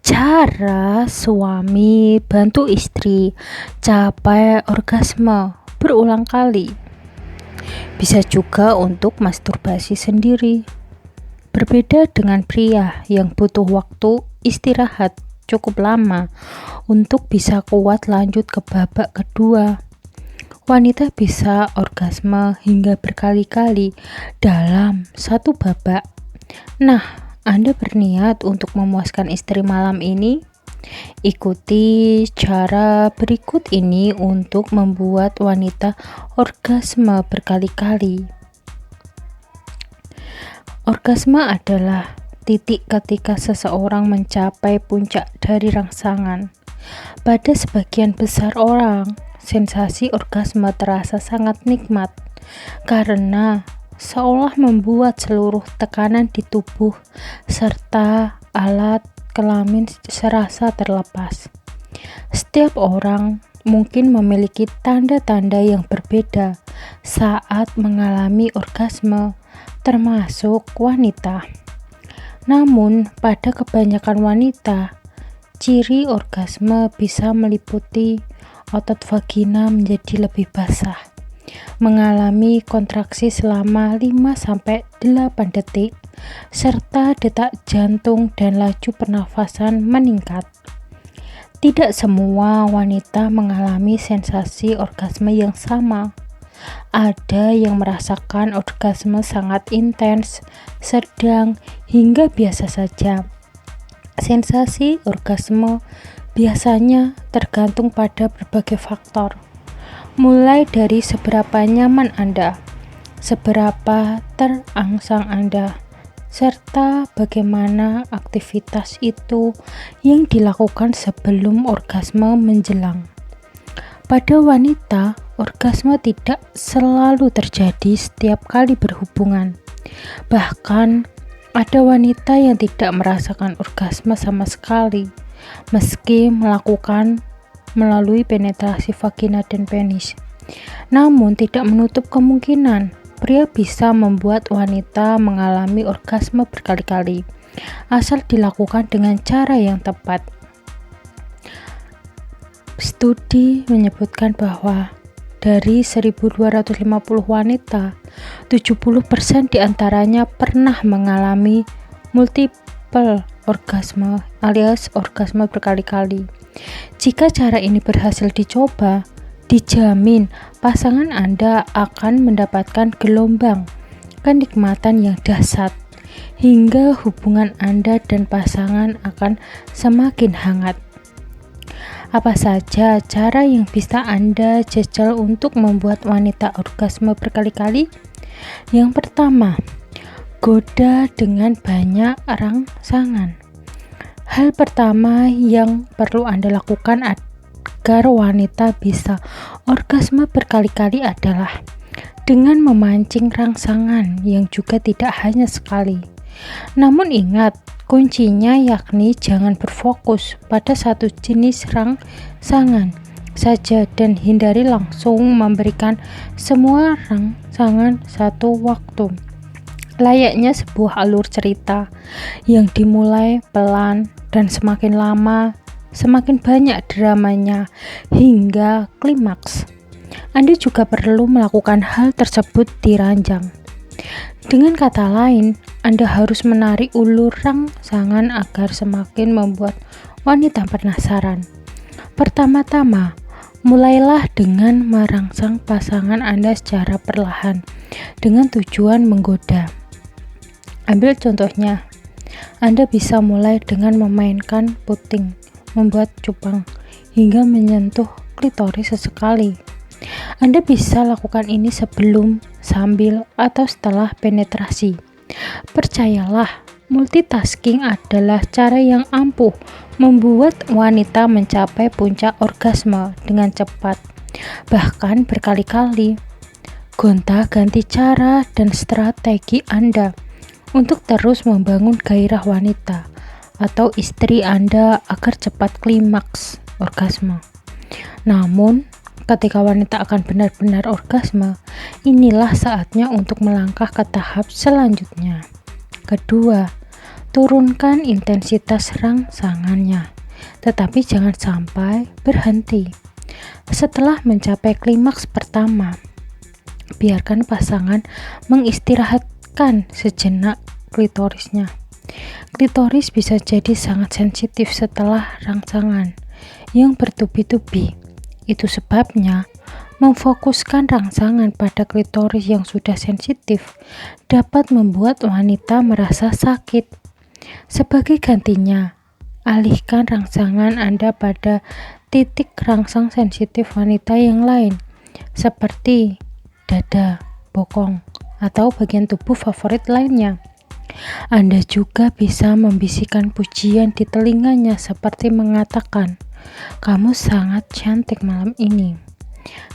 Cara suami bantu istri capai orgasme berulang kali. Bisa juga untuk masturbasi sendiri. Berbeda dengan pria yang butuh waktu istirahat cukup lama untuk bisa kuat lanjut ke babak kedua. Wanita bisa orgasme hingga berkali-kali dalam satu babak. Nah, Anda berniat untuk memuaskan istri malam ini? Ikuti cara berikut ini untuk membuat wanita orgasme berkali-kali. Orgasme adalah titik ketika seseorang mencapai puncak dari rangsangan. Pada sebagian besar orang, sensasi orgasme terasa sangat nikmat karena seolah membuat seluruh tekanan di tubuh serta alat kelamin serasa terlepas. Setiap orang mungkin memiliki tanda-tanda yang berbeda saat mengalami orgasme, termasuk wanita. Namun, pada kebanyakan wanita, ciri orgasme bisa meliputi otot vagina menjadi lebih basah, mengalami kontraksi selama 5-8 detik, serta detak jantung dan laju pernafasan meningkat. Tidak semua wanita mengalami sensasi orgasme yang sama. Ada yang merasakan orgasme sangat intens, sedang, hingga biasa saja. Sensasi orgasme biasanya tergantung pada berbagai faktor, mulai dari seberapa nyaman Anda, seberapa terangsang Anda, serta bagaimana aktivitas itu yang dilakukan sebelum orgasme menjelang. Pada wanita, orgasme tidak selalu terjadi setiap kali berhubungan. Bahkan, ada wanita yang tidak merasakan orgasme sama sekali, meski melakukan melalui penetrasi vagina dan penis. Namun, tidak menutup kemungkinan pria bisa membuat wanita mengalami orgasme berkali-kali, asal dilakukan dengan cara yang tepat. Studi menyebutkan bahwa dari 1.250 wanita, 70% diantaranya pernah mengalami multiple orgasme alias orgasme berkali-kali. Jika cara ini berhasil dicoba, dijamin pasangan Anda akan mendapatkan gelombang kenikmatan yang dahsyat, hingga hubungan Anda dan pasangan akan semakin hangat. Apa saja cara yang bisa Anda jajal untuk membuat wanita orgasme berkali-kali? Yang pertama, goda dengan banyak rangsangan. Hal pertama yang perlu Anda lakukan agar wanita bisa orgasme berkali-kali adalah dengan memancing rangsangan yang juga tidak hanya sekali. Namun ingat, kuncinya yakni jangan berfokus pada satu jenis rangsangan saja dan hindari langsung memberikan semua rangsangan satu waktu. Layaknya sebuah alur cerita yang dimulai pelan dan semakin lama semakin banyak dramanya hingga klimaks. Anda juga perlu melakukan hal tersebut di ranjang. Dengan kata lain, Anda harus menarik ulur rangsangan agar semakin membuat wanita penasaran. Pertama-tama, mulailah dengan merangsang pasangan Anda secara perlahan dengan tujuan menggoda. Ambil contohnya, Anda bisa mulai dengan memainkan puting, membuat cupang, hingga menyentuh klitoris sesekali. Anda bisa lakukan ini sebelum, sambil, atau setelah penetrasi. Percayalah, multitasking adalah cara yang ampuh membuat wanita mencapai puncak orgasme dengan cepat, bahkan berkali-kali. Gonta-ganti cara dan strategi Anda untuk terus membangun gairah wanita atau istri Anda agar cepat klimaks orgasme. Namun, ketika wanita akan benar-benar orgasme, inilah saatnya untuk melangkah ke tahap selanjutnya. Kedua, Turunkan intensitas rangsangannya, tetapi jangan sampai berhenti. Setelah mencapai klimaks pertama, biarkan pasangan mengistirahatkan sejenak klitorisnya. Klitoris bisa jadi sangat sensitif setelah rangsangan yang bertubi-tubi. Itu sebabnya memfokuskan rangsangan pada klitoris yang sudah sensitif dapat membuat wanita merasa sakit. Sebagai gantinya, alihkan rangsangan Anda pada titik rangsang sensitif wanita yang lain, seperti dada, bokong, atau bagian tubuh favorit lainnya. Anda juga bisa membisikkan pujian di telinganya seperti mengatakan, "Kamu sangat cantik malam ini."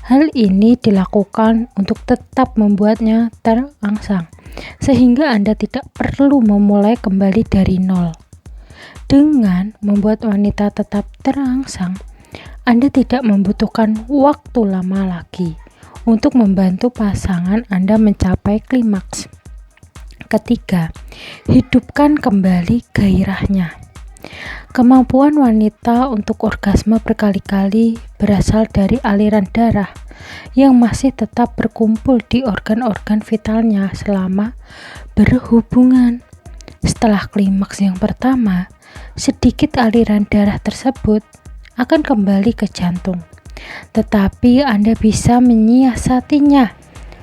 Hal ini dilakukan untuk tetap membuatnya terangsang, sehingga Anda tidak perlu memulai kembali dari nol. Dengan membuat wanita tetap terangsang, Anda tidak membutuhkan waktu lama lagi untuk membantu pasangan Anda mencapai klimaks. Ketiga, hidupkan kembali gairahnya. Kemampuan wanita untuk orgasme berkali-kali berasal dari aliran darah yang masih tetap berkumpul di organ-organ vitalnya selama berhubungan. Setelah klimaks yang pertama, sedikit aliran darah tersebut akan kembali ke jantung. Tetapi Anda bisa menyiasatinya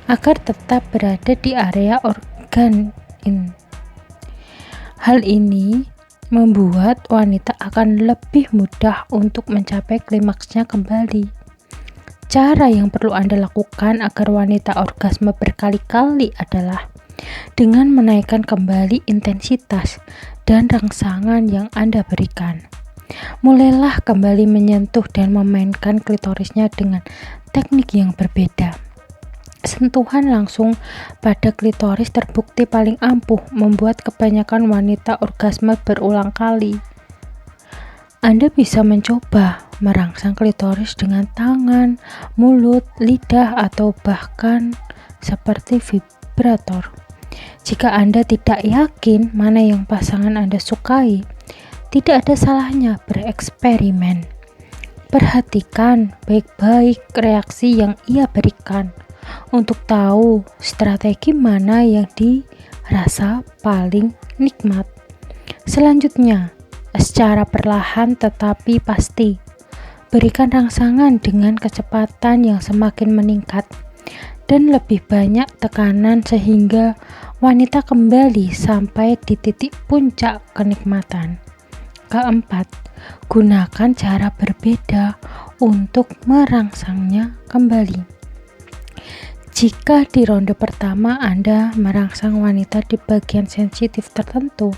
agar tetap berada di area organ ini. Hal ini membuat wanita akan lebih mudah untuk mencapai klimaksnya kembali. Cara yang perlu Anda lakukan agar wanita orgasme berkali-kali adalah dengan menaikkan kembali intensitas dan rangsangan yang Anda berikan. Mulailah kembali menyentuh dan memainkan klitorisnya dengan teknik yang berbeda. Sentuhan langsung pada klitoris terbukti paling ampuh membuat kebanyakan wanita orgasme berulang kali. Anda bisa mencoba merangsang klitoris dengan tangan, mulut, lidah, atau bahkan seperti vibrator. Jika Anda tidak yakin mana yang pasangan Anda sukai, tidak ada salahnya bereksperimen. Perhatikan baik-baik reaksi yang ia berikan untuk tahu strategi mana yang dirasa paling nikmat. Selanjutnya, secara perlahan tetapi pasti, berikan rangsangan dengan kecepatan yang semakin meningkat dan lebih banyak tekanan sehingga wanita kembali sampai di titik puncak kenikmatan. Keempat, gunakan cara berbeda untuk merangsangnya kembali. Jika di ronde pertama Anda merangsang wanita di bagian sensitif tertentu,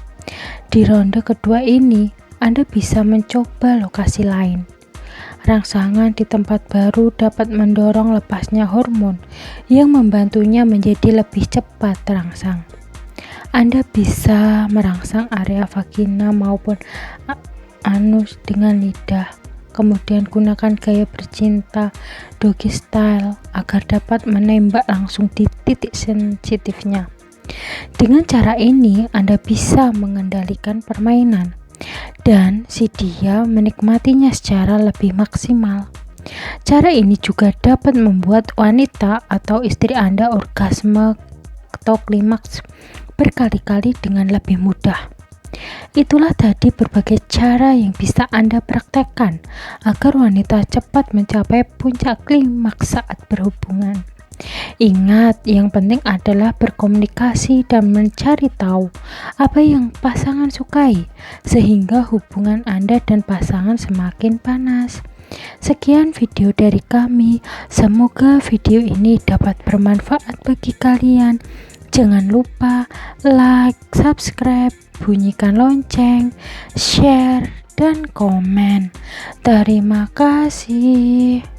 di ronde kedua ini Anda bisa mencoba lokasi lain. Rangsangan di tempat baru dapat mendorong lepasnya hormon yang membantunya menjadi lebih cepat terangsang. Anda bisa merangsang area vagina maupun anus dengan lidah. Kemudian gunakan gaya bercinta doggy style agar dapat menembak langsung di titik sensitifnya. Dengan cara ini Anda bisa mengendalikan permainan dan si dia menikmatinya secara lebih maksimal. Cara ini juga dapat membuat wanita atau istri Anda orgasme atau klimaks berkali-kali dengan lebih mudah. Itulah tadi berbagai cara yang bisa Anda praktekkan agar wanita cepat mencapai puncak klimaks saat berhubungan. Ingat, yang penting adalah berkomunikasi dan mencari tahu apa yang pasangan sukai, sehingga hubungan Anda dan pasangan semakin panas. Sekian video dari kami, semoga video ini dapat bermanfaat bagi kalian. Jangan lupa like, subscribe, bunyikan lonceng, share, dan komen. Terima kasih.